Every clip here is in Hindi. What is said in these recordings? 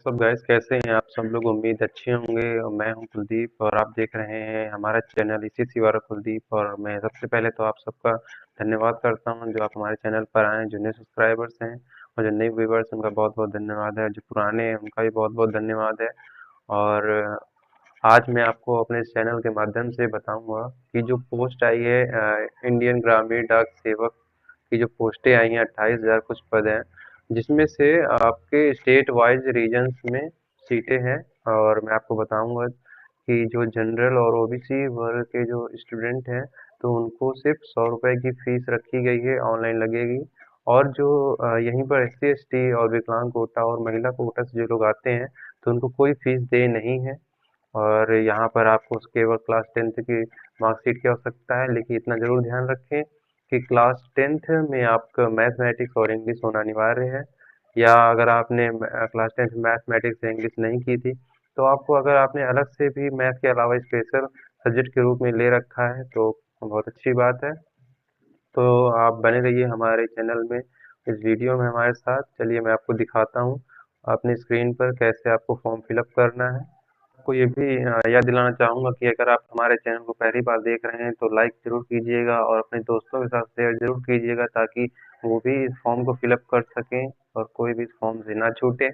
सब गाइस कैसे हैं आप सब लोग। उम्मीद अच्छे होंगे। और मैं हूं कुलदीप और आप देख रहे हैं हमारा चैनल इसी सिवारा कुलदीप। और मैं सबसे पहले तो आप सबका धन्यवाद करता हूं जो आप हमारे चैनल पर आए, जो नए सब्सक्राइबर्स हैं और जो नए व्यूवर्स उनका बहुत बहुत धन्यवाद है। जो पुराने हैं उनका भी बहुत बहुत धन्यवाद है। और आज मैं आपको अपने इस चैनल के माध्यम से बताऊंगा कि जो पोस्ट आई है इंडियन ग्रामीण डाक सेवक की जो पोस्टें आई हैं 28,000 कुछ पद हैं, जिसमें से आपके स्टेट वाइज रीजन्स में सीटें हैं। और मैं आपको बताऊंगा कि जो जनरल और ओबीसी वर्ग के जो स्टूडेंट हैं तो उनको सिर्फ 100 रुपए की फीस रखी गई है, ऑनलाइन लगेगी। और जो यहीं पर SC ST और विकलांग कोटा और महिला कोटा से जो लोग आते हैं तो उनको कोई फीस दे नहीं है। और यहाँ पर आपको केवल क्लास 10th की मार्कशीट की आवश्यकता है, लेकिन इतना ज़रूर ध्यान रखें कि क्लास 10th में आपका मैथमेटिक्स और इंग्लिश होना अनिवार्य है। या अगर आपने क्लास 10th मैथमेटिक्स या इंग्लिश नहीं की थी तो आपको, अगर आपने अलग से भी मैथ के अलावा स्पेशल सब्जेक्ट के रूप में ले रखा है तो बहुत अच्छी बात है। तो आप बने रहिए हमारे चैनल में, इस वीडियो में हमारे साथ। चलिए मैं आपको दिखाता हूँ अपनी स्क्रीन पर कैसे आपको फॉर्म फिलअप करना है। आपको ये भी याद दिलाना चाहूँगा कि अगर आप हमारे चैनल को पहली बार देख रहे हैं तो लाइक ज़रूर कीजिएगा और अपने दोस्तों के साथ शेयर ज़रूर कीजिएगा, ताकि वो भी इस फॉर्म को फिलअप कर सकें और कोई भी इस फॉर्म से ना छूटे।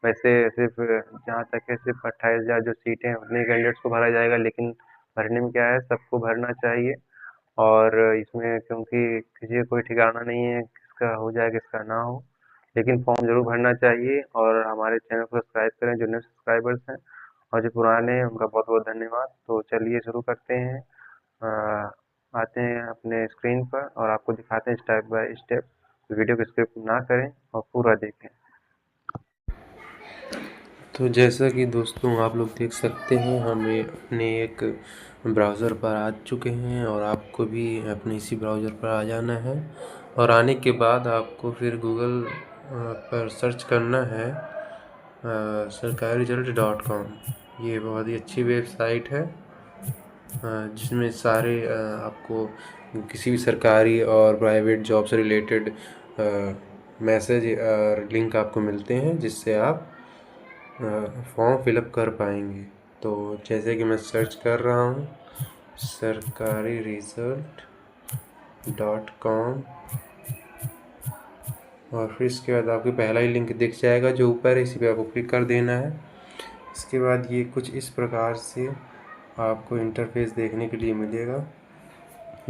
वैसे सिर्फ जहाँ तक है सिर्फ 28,000 जो सीटें हैं उतने कैंडिडेट्स को भरा जाएगा, लेकिन भरने में क्या है, सबको भरना चाहिए। और इसमें क्योंकि किसी का कोई ठिकाना नहीं है किसका हो जाए किसका ना हो, लेकिन फॉर्म ज़रूर भरना चाहिए। और हमारे चैनल को सब्सक्राइब करें जो नए सब्सक्राइबर्स हैं, और जो पुराने हैं उनका बहुत बहुत धन्यवाद। तो चलिए शुरू करते हैं। अ, आते हैं अपने स्क्रीन पर और आपको दिखाते हैं स्टेप बाय स्टेप। वीडियो को स्किप ना करें और पूरा देखें। तो जैसा कि दोस्तों आप लोग देख सकते हैं, हम ये अपने एक ब्राउज़र पर आ चुके हैं और आपको भी अपने इसी ब्राउज़र पर आ जाना है। और आने के बाद आपको फिर गूगल पर सर्च करना है सरकारीरिजल्ट.com। ये बहुत ही अच्छी वेबसाइट है जिसमें सारे आपको किसी भी सरकारी और प्राइवेट जॉब से रिलेटेड मैसेज और लिंक आपको मिलते हैं, जिससे आप फॉर्म फिलअप कर पाएंगे। तो जैसे कि मैं सर्च कर रहा हूँ सरकारीरिजल्ट.com, और फिर इसके बाद आपको पहला ही लिंक दिख जाएगा जो ऊपर है, इसी पे आपको क्लिक कर देना है। इसके बाद ये कुछ इस प्रकार से आपको इंटरफेस देखने के लिए मिलेगा।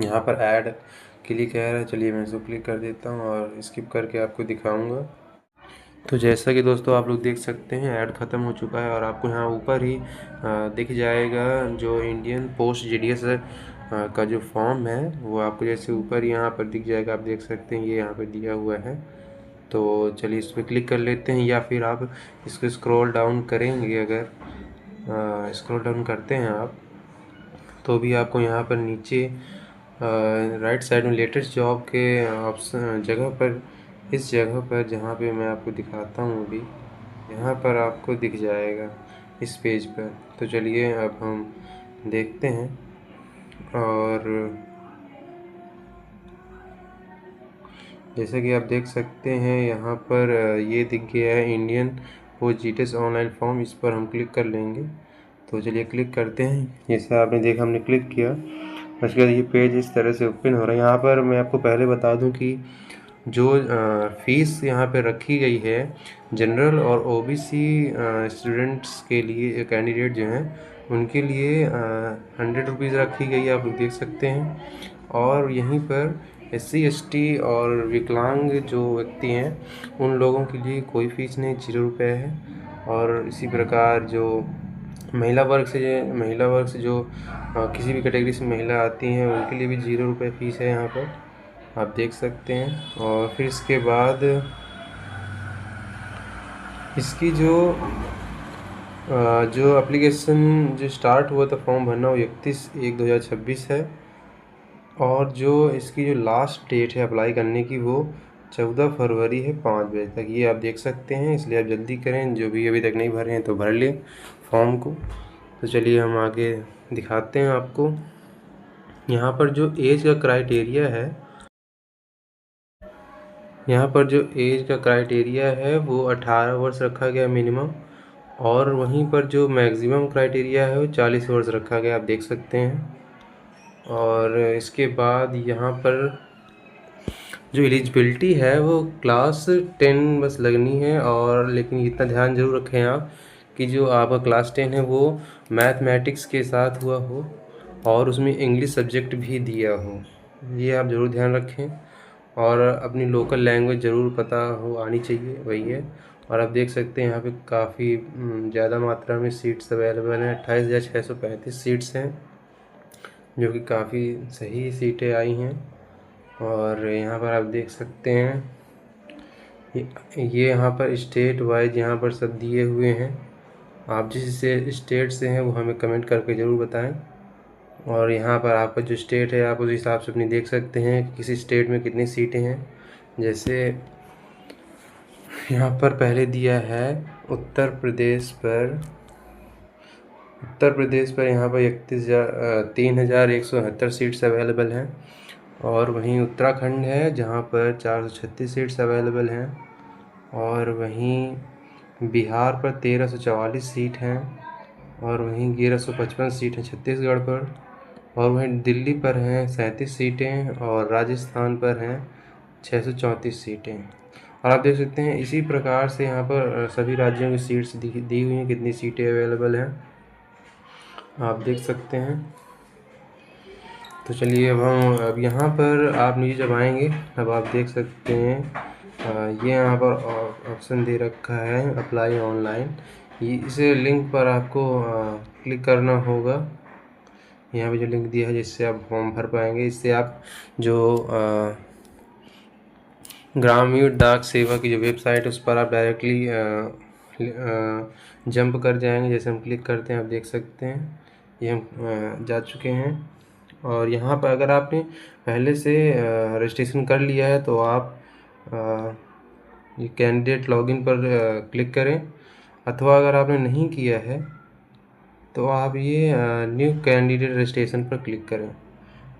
यहाँ पर ऐड क्लिक है, चलिए मैं इसको क्लिक कर देता हूँ और स्किप करके आपको दिखाऊंगा। तो जैसा कि दोस्तों आप लोग देख सकते हैं, ऐड ख़त्म हो चुका है और आपको यहाँ ऊपर ही दिख जाएगा जो इंडियन पोस्ट GDS का जो फॉर्म है वो आपको जैसे ऊपर यहाँ पर दिख जाएगा। आप देख सकते हैं ये यहाँ पर दिया हुआ है। तो चलिए इस पर क्लिक कर लेते हैं, या फिर आप इसको स्क्रॉल डाउन करेंगे, अगर स्क्रॉल डाउन करते हैं आप तो भी आपको यहाँ पर नीचे राइट साइड में लेटेस्ट जॉब के ऑप्शन जगह पर, इस जगह पर जहाँ पे मैं आपको दिखाता हूँ अभी, यहाँ पर आपको दिख जाएगा इस पेज पर। तो चलिए अब हम देखते हैं। और जैसा कि आप देख सकते हैं यहाँ पर ये दिख गया है Indian post GDS online form. इस पर हम क्लिक कर लेंगे। तो चलिए क्लिक करते हैं। जैसा आपने देखा हमने क्लिक किया, उसके बाद ये पेज इस तरह से ओपन हो रहा है। यहाँ पर मैं आपको पहले बता दूं कि जो फीस यहाँ पे रखी गई है जनरल और OBC स्टूडेंट्स के लिए, कैंडिडेट जो हैं उनके लिए 100 रुपीज़ रखी गई है, आप लोग देख सकते हैं। और यहीं पर SC ST और विकलांग जो व्यक्ति हैं उन लोगों के लिए कोई फीस नहीं, 0 रुपये है। और इसी प्रकार जो महिला वर्ग से जो किसी भी कैटेगरी से महिला आती हैं उनके लिए भी 0 रुपये फ़ीस है, यहाँ पर आप देख सकते हैं। और फिर इसके बाद इसकी जो एप्लीकेशन जो स्टार्ट हुआ था फॉर्म भरना वो 31/1/2026 है। और जो इसकी जो लास्ट डेट है अप्लाई करने की वो 14 फरवरी है 5 बजे तक। ये आप देख सकते हैं, इसलिए आप जल्दी करें, जो भी अभी तक नहीं भरे हैं तो भर लें फॉर्म को। तो चलिए हम आगे दिखाते हैं आपको। यहाँ पर जो एज का क्राइटेरिया है, यहाँ पर जो एज का क्राइटेरिया है वो 18 वर्ष रखा गया मिनिमम। और वहीं पर जो मैक्सिमम क्राइटेरिया है वो 40 आवर्स रखा गया, आप देख सकते हैं। और इसके बाद यहाँ पर जो एलिजिबिलिटी है वो क्लास 10 बस लगनी है। और लेकिन इतना ध्यान ज़रूर रखें आप कि जो आपका क्लास 10 है वो मैथमेटिक्स के साथ हुआ हो और उसमें इंग्लिश सब्जेक्ट भी दिया हो, ये आप ज़रूर ध्यान रखें। और अपनी लोकल लैंग्वेज ज़रूर पता हो आनी चाहिए, वही है। और आप देख सकते हैं यहाँ पे काफ़ी ज़्यादा मात्रा में सीट्स अवेलेबल हैं, 28,635 सीट्स हैं, जो कि काफ़ी सही सीटें आई हैं। और यहाँ पर आप देख सकते हैं ये यहाँ पर स्टेट वाइज यहाँ पर सब दिए हुए हैं। आप जिस स्टेट से हैं वो हमें कमेंट करके ज़रूर बताएं। और यहाँ पर आपका जो स्टेट है आप उस हिसाब से अपनी देख सकते हैं कि किसी स्टेट में कितनी सीटें हैं। जैसे यहाँ पर पहले दिया है उत्तर प्रदेश पर यहाँ पर 3,169 सीट्स अवेलेबल हैं। और वहीं उत्तराखंड है जहाँ पर 436 सीट्स अवेलेबल हैं। और वहीं बिहार पर 1,344 सीट हैं। और वहीं 1,155 सीट हैं छत्तीसगढ़ पर। और वहीं दिल्ली पर हैं 37 सीटें। और राजस्थान पर हैं 634 सीटें। और आप देख सकते हैं इसी प्रकार से यहाँ पर सभी राज्यों की सीट्स दी हुई हैं, कितनी सीटें अवेलेबल हैं आप देख सकते हैं। तो चलिए अब यहाँ पर आप नीचे जब आएंगे अब आप देख सकते हैं ये यहाँ पर ऑप्शन दे रखा है अप्लाई ऑनलाइन। इस लिंक पर आपको क्लिक करना होगा। यहाँ पे जो लिंक दिया है जिससे आप फॉर्म भर पाएंगे। इससे आप जो ग्रामीण डाक सेवा की जो वेबसाइट है उस पर आप डायरेक्टली जंप कर जाएंगे। जैसे हम क्लिक करते हैं आप देख सकते हैं ये हम जा चुके हैं। और यहाँ पर अगर आपने पहले से रजिस्ट्रेशन कर लिया है तो आप ये कैंडिडेट लॉगिन पर क्लिक करें। अथवा अगर आपने नहीं किया है तो आप ये न्यू कैंडिडेट रजिस्ट्रेशन पर क्लिक करें।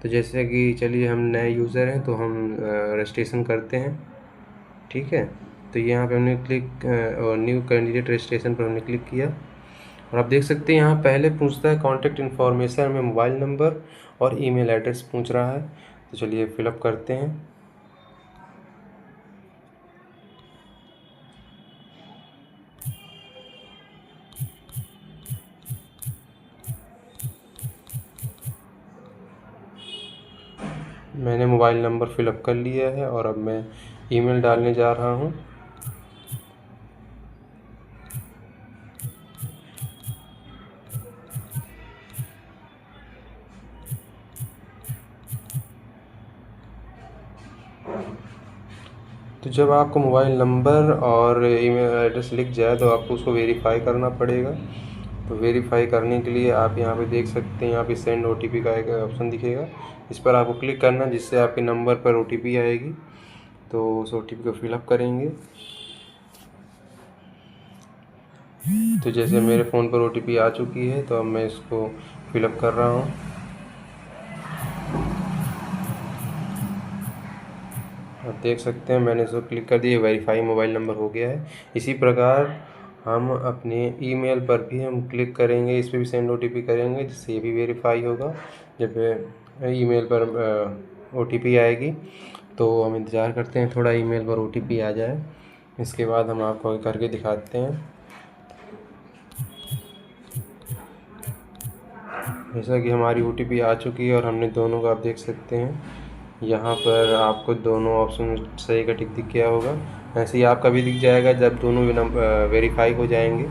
तो जैसे कि चलिए हम नए यूज़र हैं तो हम रजिस्ट्रेशन करते हैं, ठीक है। तो यहाँ पे हमने न्यू कैंडिडेट रजिस्ट्रेशन पर हमने क्लिक किया। और आप देख सकते हैं यहाँ पहले पूछता है कॉन्टैक्ट इन्फॉर्मेशन में मोबाइल नंबर और ईमेल एड्रेस पूछ रहा है। तो चलिए फिलअप करते हैं। मैंने मोबाइल नंबर फिलअप कर लिया है और अब मैं ईमेल डालने जा रहा हूँ। तो जब आपको मोबाइल नंबर और ईमेल एड्रेस लिख जाए तो आपको उसको वेरीफाई करना पड़ेगा। तो वेरीफाई करने के लिए आप यहाँ पे देख सकते हैं यहाँ पे सेंड OTP का एक ऑप्शन दिखेगा, इस पर आपको क्लिक करना जिससे आपके नंबर पर OTP आएगी। तो उस OTP को फिलअप करेंगे। तो जैसे मेरे फ़ोन पर OTP आ चुकी है तो अब मैं इसको फिलअप कर रहा हूँ। आप देख सकते हैं मैंने इसको क्लिक कर दिया, वेरीफाई मोबाइल नंबर हो गया है। इसी प्रकार हम अपने ईमेल पर भी हम क्लिक करेंगे, इस पर भी सेंड OTP करेंगे जिससे ये भी वेरीफाई होगा। जब ईमेल पर OTP आएगी तो हम इंतज़ार करते हैं थोड़ा ईमेल पर OTP आ जाए। इसके बाद हम आपको करके दिखाते हैं। जैसा कि हमारी OTP आ चुकी है और हमने दोनों का आप देख सकते हैं यहाँ पर आपको दोनों ऑप्शन सही का टिक दिख गया होगा। ऐसे ही आपका भी दिख जाएगा जब दोनों वेरीफाई हो जाएंगे।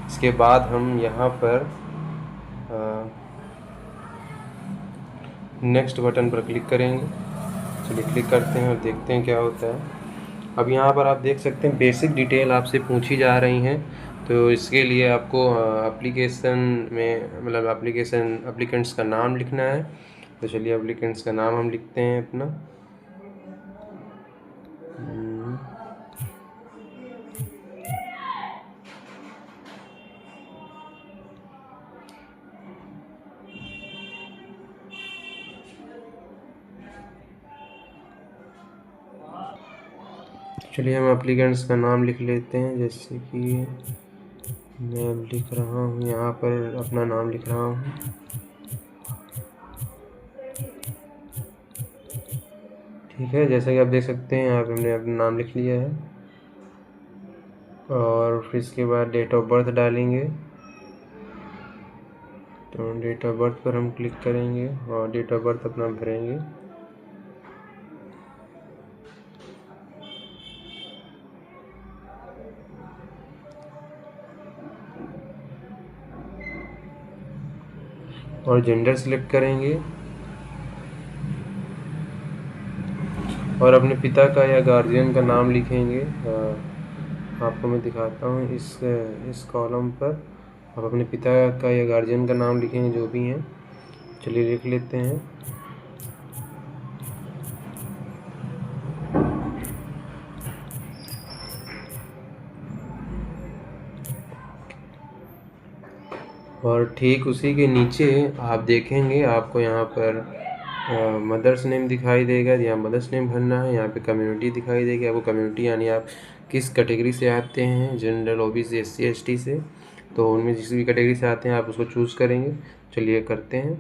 इसके बाद हम यहाँ पर नेक्स्ट बटन पर क्लिक करेंगे। चलिए क्लिक करते हैं और देखते हैं क्या होता है। अब यहाँ पर आप देख सकते हैं बेसिक डिटेल आपसे पूछी जा रही हैं। तो इसके लिए आपको एप्लीकेशन में मतलब एप्लीकेंट्स का नाम लिखना है। तो चलिए एप्लीकेंट्स का नाम हम लिखते हैं अपना। चलिए हम एप्लीकेंट्स का नाम लिख लेते हैं जैसे कि मैं अब लिख रहा हूँ, यहाँ पर अपना नाम लिख रहा हूँ। ठीक है, जैसा कि आप देख सकते हैं यहाँ पे हमने अपना नाम लिख लिया है। और फिर इसके बाद डेट ऑफ बर्थ डालेंगे। तो डेट ऑफ बर्थ पर हम क्लिक करेंगे और डेट ऑफ बर्थ अपना भरेंगे। और जेंडर सिलेक्ट करेंगे और अपने पिता का या गार्जियन का नाम लिखेंगे। आपको मैं दिखाता हूँ इस कॉलम पर आप अपने पिता का या गार्जियन का नाम लिखेंगे, जो भी हैं। चलिए लिख लेते हैं। और ठीक उसी के नीचे आप देखेंगे आपको यहाँ पर मदर्स नेम दिखाई देगा, यहाँ मदर्स नेम भरना है। यहाँ पे कम्युनिटी दिखाई देगी आपको, कम्युनिटी यानी आप किस कैटेगरी से आते हैं, जनरल, ओबीसी, SC ST से। तो उनमें जिस भी कैटेगरी से आते हैं आप उसको चूज़ करेंगे। चलिए करते हैं।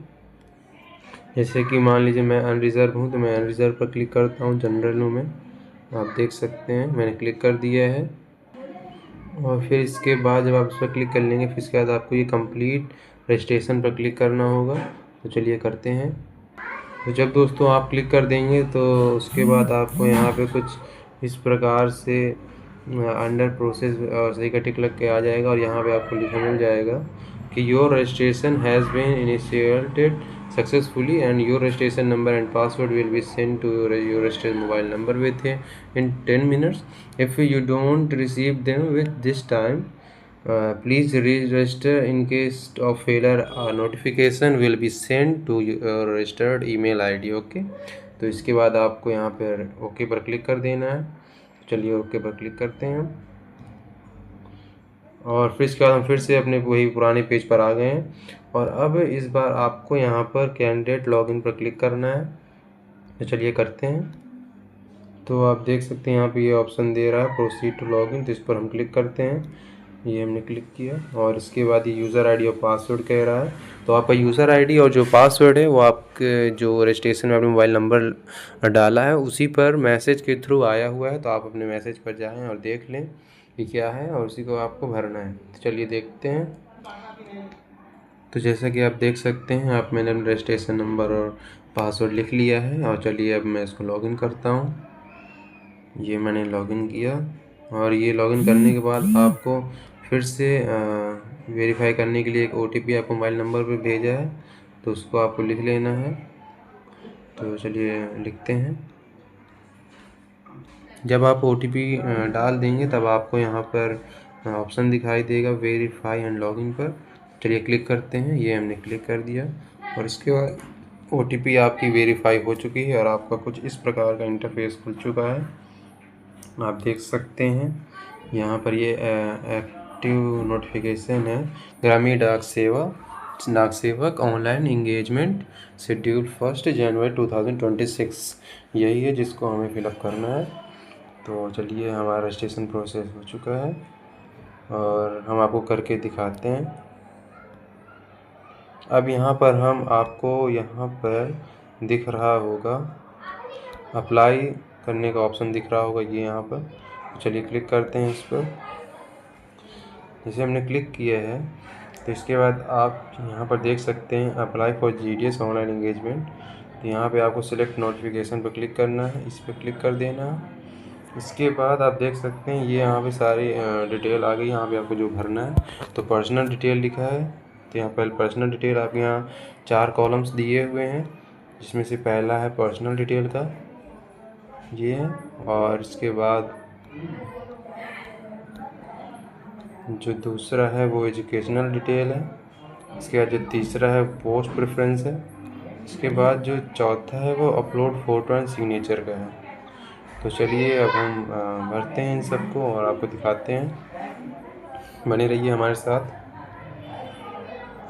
जैसे कि मान लीजिए मैं अनरिज़र्व हूँ, तो मैं अनरिज़र्व पर क्लिक करता हूँ। जनरल हूँ मैं, आप देख सकते हैं मैंने क्लिक कर दिया है। और फिर इसके बाद जब आप उस पर क्लिक कर लेंगे, फिर इसके बाद आपको ये कंप्लीट रजिस्ट्रेशन पर क्लिक करना होगा। तो चलिए करते हैं। तो जब दोस्तों आप क्लिक कर देंगे तो उसके बाद आपको यहाँ पे कुछ इस प्रकार से अंडर प्रोसेस और सही का टिक लग के आ जाएगा। और यहाँ पे आपको लिखा मिल जाएगा कि your registration has been initiated successfully and your registration number and password will be send to your registered mobile number within 10 minutes. If you don't receive them with this time, please register. In case of failure, a notification will be sent to your registered email ID. Okay, तो इसके बाद आपको यहाँ पर ओके पर क्लिक कर देना है। चलिए ओके पर क्लिक करते हैं। और फिर इसके बाद हम फिर से अपने वही पुराने पेज पर आ गए हैं। और अब इस बार आपको यहाँ पर कैंडिडेट लॉगिन पर क्लिक करना है। तो चलिए करते हैं। तो आप देख सकते हैं यहाँ पे ये ऑप्शन दे रहा है प्रोसीड टू लॉगिन, तो इस पर हम क्लिक करते हैं। ये हमने क्लिक किया और इसके बाद ये यूज़र आईडी और पासवर्ड कह रहा है। तो आपका यूज़र आईडी और जो पासवर्ड है वो आपके जो रजिस्ट्रेशन में आपने मोबाइल नंबर डाला है उसी पर मैसेज के थ्रू आया हुआ है। तो आप अपने मैसेज पर जाएं और देख लें कि क्या है और उसी को आपको भरना है। तो चलिए देखते हैं। तो जैसा कि आप देख सकते हैं आप मैंने अपना रजिस्ट्रेशन नंबर और पासवर्ड लिख लिया है। और चलिए अब मैं इसको लॉगिन करता हूँ। ये मैंने लॉगिन किया और ये लॉगिन करने के बाद आपको फिर से वेरीफाई करने के लिए एक OTP आपको मोबाइल नंबर पर भेजा है, तो उसको आपको लिख लेना है। तो चलिए लिखते हैं। जब आप OTP डाल देंगे तब आपको यहाँ पर ऑप्शन दिखाई देगा वेरीफाई एंड लॉगिन पर। चलिए क्लिक करते हैं। ये हमने क्लिक कर दिया और इसके बाद OTP आपकी वेरीफाई हो चुकी है और आपका कुछ इस प्रकार का इंटरफेस खुल चुका है। आप देख सकते हैं यहाँ पर ये एक्टिव नोटिफिकेशन है, ग्रामीण डाक सेवक ऑनलाइन इंगेजमेंट शेड्यूल 1 जनवरी 2026। यही है जिसको हमें फिलअप करना है। तो चलिए हमारा रजिस्ट्रेशन प्रोसेस हो चुका है और हम आपको करके दिखाते हैं। अब यहाँ पर आपको यहाँ पर दिख रहा होगा अप्लाई करने का ऑप्शन दिख रहा होगा, ये यहाँ पर। चलिए क्लिक करते हैं इस पर। जैसे हमने क्लिक किया है तो इसके बाद आप यहाँ पर देख सकते हैं apply for GDS online engagement. तो यहाँ पे आपको सिलेक्ट नोटिफिकेशन पर क्लिक करना है, इस पर क्लिक कर देना है। इसके बाद आप देख सकते हैं ये यहाँ पे सारी डिटेल आ गई। यहाँ पे आपको जो भरना है तो पर्सनल डिटेल लिखा है। तो यहाँ पर पर्सनल डिटेल आपके यहाँ 4 कॉलम्स दिए हुए हैं, जिसमें से पहला है पर्सनल डिटेल का, ये है। और इसके बाद जो दूसरा है वो एजुकेशनल डिटेल है। इसके बाद जो तीसरा है पोस्ट प्रेफरेंस है। इसके बाद जो चौथा है वो अपलोड फ़ोटो एंड सिग्नेचर का है। तो चलिए अब हम भरते हैं इन सबको और आपको दिखाते हैं। बने रहिए हमारे साथ।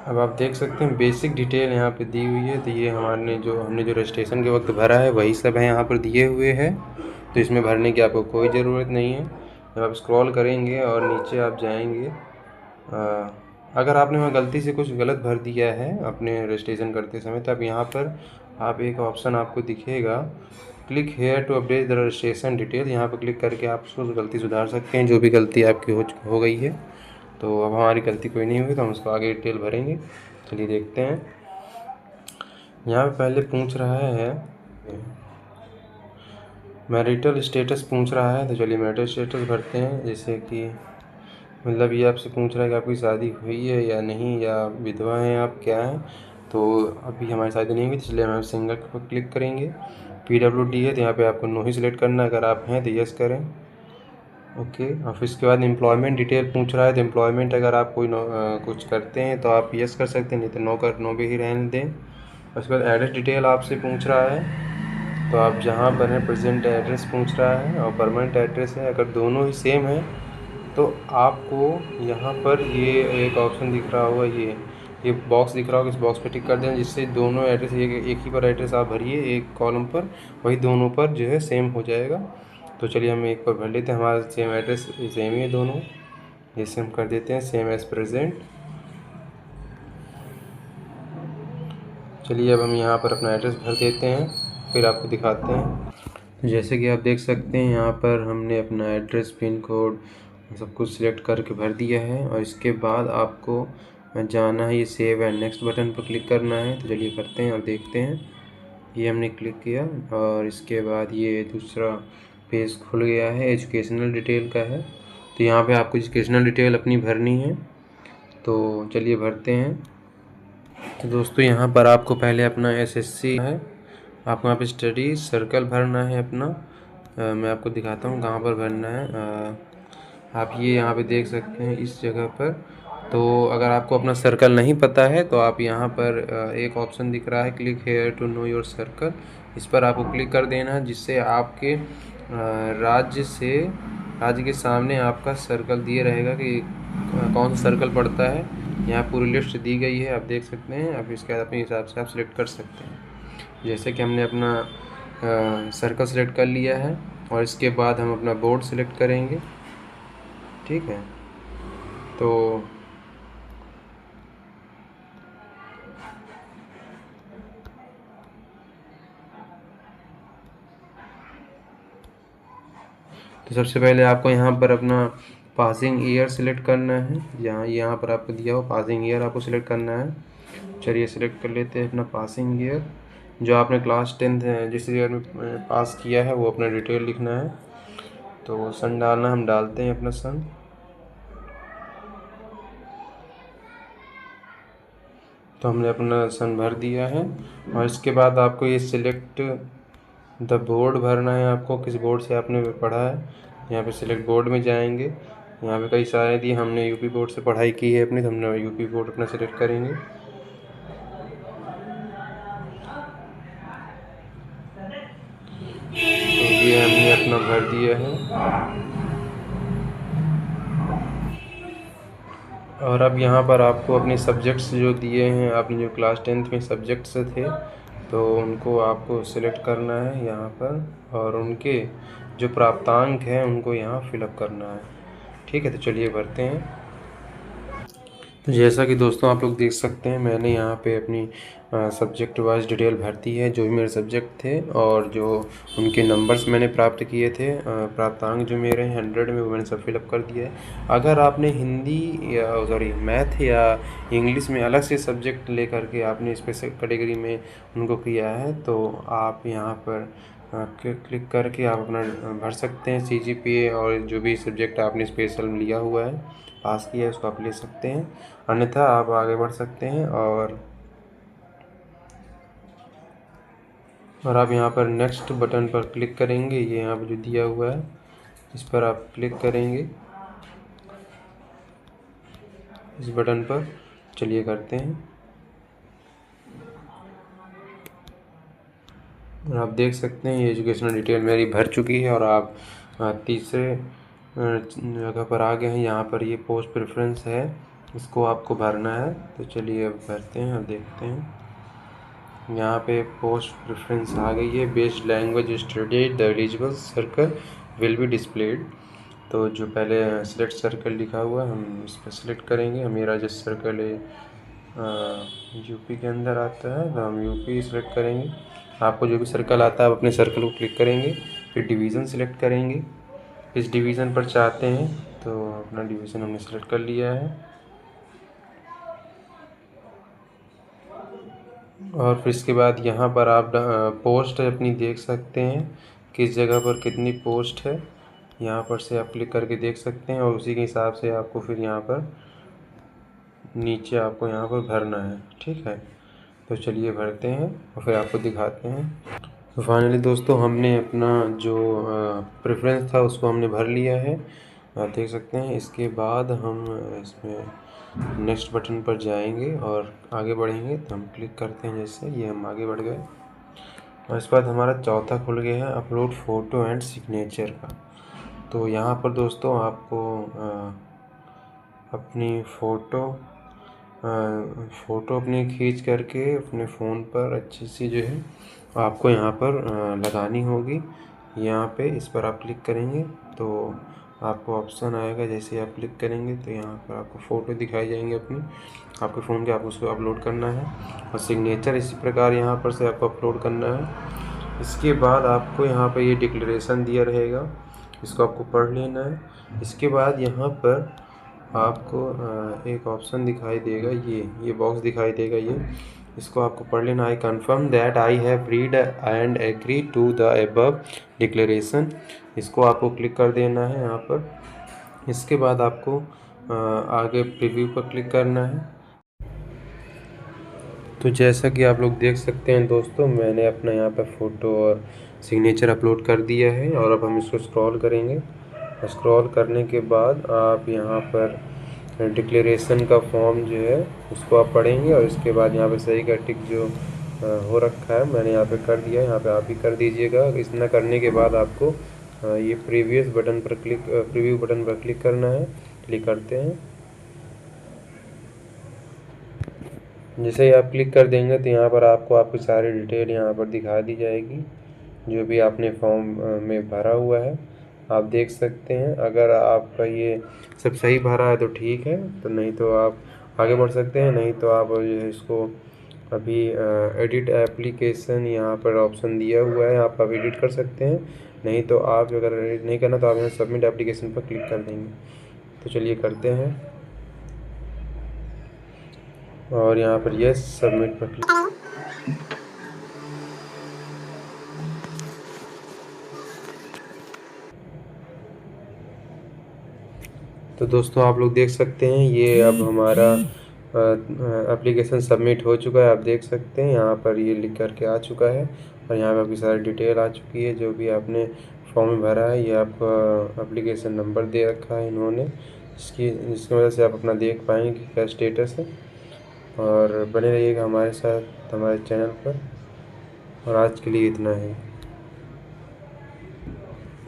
अब आप देख सकते हैं बेसिक डिटेल यहाँ पे दी हुई है। तो ये हमने जो रजिस्ट्रेशन के वक्त भरा है वही सब है यहाँ पर दिए हुए हैं। तो इसमें भरने की आपको कोई ज़रूरत नहीं है। जब आप स्क्रॉल करेंगे और नीचे आप जाएंगे अगर आपने वहाँ गलती से कुछ गलत भर दिया है अपने रजिस्ट्रेशन करते समय, तब यहाँ पर आप एक ऑप्शन आपको दिखेगा, click here to update the registration detail. यहाँ पर क्लिक करके आप उसको गलती सुधार सकते हैं, जो भी गलती आपकी हो गई है। तो अब हमारी गलती कोई नहीं हुई, तो हम उसको आगे डिटेल भरेंगे। चलिए देखते हैं। यहाँ पे पहले पूछ रहा है मैरिटल स्टेटस पूछ रहा है, तो चलिए मैरिटल स्टेटस भरते हैं। जैसे कि मतलब ये आपसे पूछ रहा है कि आपकी शादी हुई है या नहीं, या विधवा हैं आप, क्या हैं। तो अभी हमारी शादी नहीं हुई, तो चलिए हम सिंगल पर क्लिक करेंगे। PWD है तो यहाँ पे आपको नो ही सिलेक्ट करना है, अगर आप हैं तो यस करें, ओके। और फिर इसके बाद एम्प्लॉयमेंट डिटेल पूछ रहा है, तो एम्प्लॉयमेंट अगर आप कोई कुछ करते हैं तो आप यस कर सकते हैं, नहीं तो नो भी ही रहने दें। उसके बाद एड्रेस डिटेल आपसे पूछ रहा है, तो आप जहाँ पर हैं प्रेजेंट एड्रेस पूछ रहा है और परमानेंट एड्रेस है, अगर दोनों ही सेम है तो आपको यहाँ पर ये एक ऑप्शन दिख रहा होगा, ये बॉक्स दिख रहा होगा, इस बॉक्स पे टिक कर देना, जिससे दोनों एड्रेस एक ही पर एड्रेस आप भरिए एक कॉलम पर, वही दोनों पर जो है सेम हो जाएगा। तो चलिए हम एक पर भर लेते हैं, हमारा सेम एड्रेस सेम ही है दोनों, जैसे हम कर देते हैं सेम एज़ प्रेजेंट। चलिए अब हम यहाँ पर अपना एड्रेस भर देते हैं, फिर आपको दिखाते हैं। जैसे कि आप देख सकते हैं यहाँ पर हमने अपना एड्रेस, पिन कोड सब कुछ सिलेक्ट करके भर दिया है। और इसके बाद आपको जाना है ये सेव एंड नेक्स्ट बटन पर क्लिक करना है। तो चलिए करते हैं और देखते हैं। ये हमने क्लिक किया और इसके बाद ये दूसरा पेज खुल गया है, एजुकेशनल डिटेल का है। तो यहाँ पे आपको एजुकेशनल डिटेल अपनी भरनी है, तो चलिए भरते हैं। तो दोस्तों यहाँ पर आपको पहले अपना SSC है, आपको यहाँ पे स्टडी सर्कल भरना है अपना। मैं आपको दिखाता हूँ कहाँ पर भरना है। आप ये यहाँ पे देख सकते हैं इस जगह पर। तो अगर आपको अपना सर्कल नहीं पता है तो आप यहाँ पर एक ऑप्शन दिख रहा है, click here to know your circle, इस पर आपको क्लिक कर देना है, जिससे आपके राज्य के सामने आपका सर्कल दिए रहेगा कि कौन सा सर्कल पड़ता है। यहाँ पूरी लिस्ट दी गई है, आप देख सकते हैं। अब इसके बाद अपने हिसाब से आप सिलेक्ट कर सकते हैं। जैसे कि हमने अपना सर्कल सेलेक्ट कर लिया है, और इसके बाद हम अपना बोर्ड सेलेक्ट करेंगे, ठीक है। तो सबसे पहले आपको यहाँ पर अपना पासिंग ईयर सिलेक्ट करना है। यहाँ पर आपको दिया हो पासिंग ईयर, आपको सिलेक्ट करना है। चलिए सिलेक्ट कर लेते हैं अपना पासिंग ईयर। जो आपने क्लास 10th जिस ईयर में पास किया है वो अपना डिटेल लिखना है। तो सन डालना, हम डालते हैं अपना सन। तो हमने अपना सन भर दिया है, और इसके बाद आपको ये सिलेक्ट द बोर्ड भरना है। आपको किस बोर्ड से आपने पढ़ा है, यहाँ पे सिलेक्ट बोर्ड में जाएंगे। यहाँ पे कई सारे दिए, हमने यूपी बोर्ड से पढ़ाई की है अपनी, तो हमने यूपी बोर्ड अपना सिलेक्ट करेंगे। तो ये हमने अपना भर दिया है। और अब यहाँ पर आपको अपने सब्जेक्ट्स जो दिए हैं, आपने जो क्लास 10th में सब्जेक्ट्स थे, तो उनको आपको सिलेक्ट करना है यहाँ पर, और उनके जो प्राप्तांक हैं उनको यहाँ फिलअप करना है, ठीक है। तो चलिए भरते हैं। तो जैसा कि दोस्तों आप लोग देख सकते हैं, मैंने यहाँ पे अपनी सब्जेक्ट वाइज डिटेल भरती है, जो भी मेरे सब्जेक्ट थे और जो उनके नंबर्स मैंने प्राप्त किए थे, प्राप्तांक जो मेरे 100 में, वो मैंने सब फिलअप कर दिया है। अगर आपने हिंदी या मैथ या इंग्लिश में अलग से सब्जेक्ट लेकर के आपने स्पेशल कैटेगरी में उनको किया है, तो आप यहाँ पर क्लिक करके आप अपना भर सकते हैं CGPA, और जो भी सब्जेक्ट आपने स्पेशल लिया हुआ है, पास किया है, उसको आप ले सकते हैं। अन्यथा आप आगे बढ़ सकते हैं, और आप यहाँ पर नेक्स्ट बटन पर क्लिक करेंगे। ये यहाँ पर जो दिया हुआ है इस पर आप क्लिक करेंगे, इस बटन पर। चलिए करते हैं। और आप देख सकते हैं ये एजुकेशनल डिटेल मेरी भर चुकी है, और आप तीसरे जगह पर आ गए हैं। यहाँ पर ये पोस्ट प्रेफरेंस है, इसको आपको भरना है। तो चलिए अब भरते हैं, अब देखते हैं। यहाँ पे पोस्ट प्रेफरेंस आ गई है। Based language studied the eligible circle will be displayed. तो जो पहले सिलेक्ट सर्कल लिखा हुआ है हम इस पर सिलेक्ट करेंगे। मेरा जो सर्कल है यूपी के अंदर आता है तो हम यूपी सिलेक्ट करेंगे। आपको जो भी सर्कल आता है आप अपने सर्कल को क्लिक करेंगे, फिर डिवीज़न सिलेक्ट करेंगे। इस डिवीज़न पर चाहते हैं तो अपना डिवीज़न हमने सेलेक्ट कर लिया है। और फिर इसके बाद यहाँ पर आप पोस्ट अपनी देख सकते हैं, किस जगह पर कितनी पोस्ट है। यहाँ पर से आप क्लिक करके देख सकते हैं और उसी के हिसाब से आपको फिर यहाँ पर नीचे आपको यहाँ पर भरना है। ठीक है, तो चलिए भरते हैं और फिर आपको दिखाते हैं। तो फाइनली दोस्तों हमने अपना जो प्रेफरेंस था उसको हमने भर लिया है, आप देख सकते हैं। इसके बाद हम इसमें नेक्स्ट बटन पर जाएंगे और आगे बढ़ेंगे। तो हम क्लिक करते हैं, जैसे ये हम आगे बढ़ गए और इसके बाद हमारा चौथा खुल गया है अपलोड फ़ोटो एंड सिग्नेचर का। तो यहाँ पर दोस्तों आपको अपनी फ़ोटो अपनी खींच करके अपने फ़ोन पर अच्छी सी जो है आपको यहाँ पर लगानी होगी। यहाँ पे इस पर आप क्लिक करेंगे तो आपको ऑप्शन आएगा। जैसे आप क्लिक करेंगे तो यहाँ पर आपको फ़ोटो दिखाई जाएंगे अपनी, आपके फ़ोन के, आप उसको अपलोड करना है। और सिग्नेचर इसी प्रकार यहाँ पर से आपको अपलोड करना है। इसके बाद आपको यहाँ पर ये डिक्लेरेशन दिया रहेगा, इसको आपको पढ़ लेना है। इसके बाद यहाँ पर आपको एक ऑप्शन दिखाई देगा, ये बॉक्स दिखाई देगा, इसको आपको पढ़ लेना। I confirm that I have read and agree to the above declaration, इसको आपको क्लिक कर देना है यहाँ पर। इसके बाद आपको आगे प्रीव्यू पर क्लिक करना है। तो जैसा कि आप लोग देख सकते हैं दोस्तों, मैंने अपना यहाँ पर फ़ोटो और सिग्नेचर अपलोड कर दिया है। और अब हम इसको स्क्रॉल करेंगे। स्क्रॉल करने के बाद आप यहाँ पर डिक्लेरेशन का फॉर्म जो है उसको आप पढ़ेंगे और इसके बाद यहाँ पे सही का टिक जो हो रखा है मैंने यहाँ पे कर दिया है, यहाँ पे आप भी कर दीजिएगा। इतना करने के बाद आपको ये प्रीव्यू बटन पर क्लिक करना है। क्लिक करते हैं। जैसे ही आप क्लिक कर देंगे तो यहाँ पर आपको आपकी सारी डिटेल यहाँ पर दिखा दी जाएगी, जो भी आपने फॉर्म में भरा हुआ है आप देख सकते हैं। अगर आपका ये सब सही भरा है तो ठीक है, तो नहीं तो आप आगे बढ़ सकते हैं। नहीं तो आप जो है इसको अभी एडिट एप्लीकेशन यहाँ पर ऑप्शन दिया हुआ है, आप एडिट कर सकते हैं। नहीं तो आप अगर एडिट नहीं करना तो आप यहाँ सबमिट एप्लीकेशन पर क्लिक कर देंगे। तो चलिए करते हैं और यहाँ पर यस सबमिट पर क्लिक। तो दोस्तों आप लोग देख सकते हैं ये अब हमारा एप्लीकेशन सबमिट हो चुका है। आप देख सकते हैं यहाँ पर ये लिख करके आ चुका है और यहाँ पर आपकी सारी डिटेल आ चुकी है। जो भी आपने फॉर्म में भरा है ये आपका एप्लीकेशन नंबर दे रखा है इन्होंने, जिसकी वजह से आप अपना देख पाएंगे कि क्या स्टेटस है। और बने रहिएगा हमारे साथ हमारे चैनल पर। और आज के लिए इतना ही,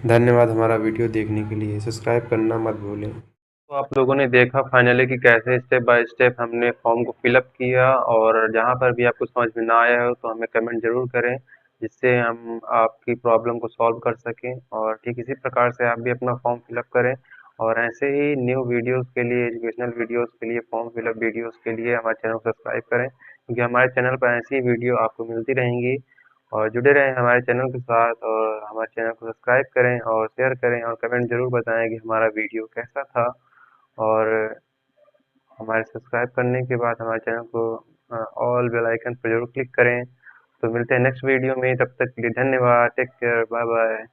धन्यवाद हमारा वीडियो देखने के लिए। सब्सक्राइब करना मत भूलें। तो आप लोगों ने देखा फाइनली कि कैसे स्टेप बाय स्टेप हमने फॉर्म को फिलअप किया। और जहाँ पर भी आपको समझ में ना आया हो तो हमें कमेंट जरूर करें, जिससे हम आपकी प्रॉब्लम को सॉल्व कर सकें। और ठीक इसी प्रकार से आप भी अपना फॉर्म फिलअप करें। और ऐसे ही न्यू वीडियोस के लिए, एजुकेशनल वीडियोस के लिए, फॉर्म फिलअप वीडियोस के लिए हमारे चैनल को सब्सक्राइब करें, क्योंकि हमारे चैनल पर ऐसी वीडियो आपको मिलती रहेंगी। और जुड़े रहें हमारे चैनल के साथ और हमारे चैनल को सब्सक्राइब करें और शेयर करें और कमेंट जरूर बताएं कि हमारा वीडियो कैसा था। और हमारे सब्सक्राइब करने के बाद हमारे चैनल को ऑल बेल आइकन पर जरूर क्लिक करें। तो मिलते हैं नेक्स्ट वीडियो में, तब तक के लिए धन्यवाद, टेक केयर, बाय बाय।